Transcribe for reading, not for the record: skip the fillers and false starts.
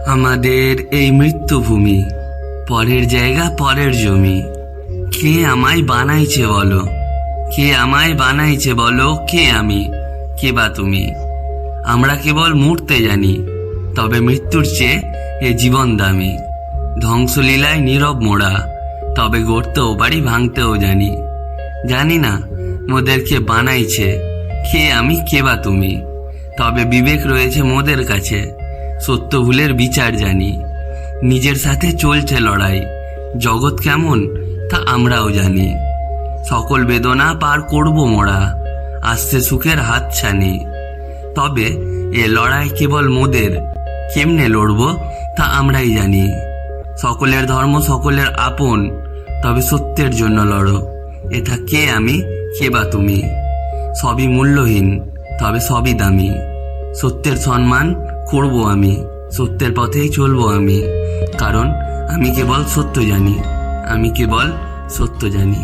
আমাদের এই মৃত্যুভূমি, পরের জায়গা পরের জমি। কে আমায় বানাইছে বলো, কে আমায় বানাইছে বলো, কে আমি, কে বা তুমি? আমরা কেবল মরতে জানি, তবে মৃত্যুর চেয়ে এ জীবন দামি। ধ্বংসলীলায় নীরব মোড়া, তবে গড়তেও পারি, ভাঙতেও জানি। জানি না মোদেরকে বানাইছে, কে আমি, কে বা তুমি? তবে বিবেক রয়েছে মোদের কাছে, সত্য ভুলের বিচার জানি। নিজের সাথে চলছে লড়াই, জগৎ কেমন তা আমরাও জানি। সকল বেদনা পার করব মোরা, আসছে সুখের হাতছানি। তবে এ লড়াই কেবল মোদের, কেমনে লড়ব তা আমরাই জানি। সকলের ধর্ম সকলের আপন, তবে সত্যের জন্য লড়ো। এটা কে আমি, কে বা তুমি? সবই মূল্যহীন, তবে সবই দামি। সত্যের সম্মান করব আমি, সত্যের পথেই চলবো আমি। কারণ আমি কেবল সত্য জানি, আমি কেবল সত্য জানি।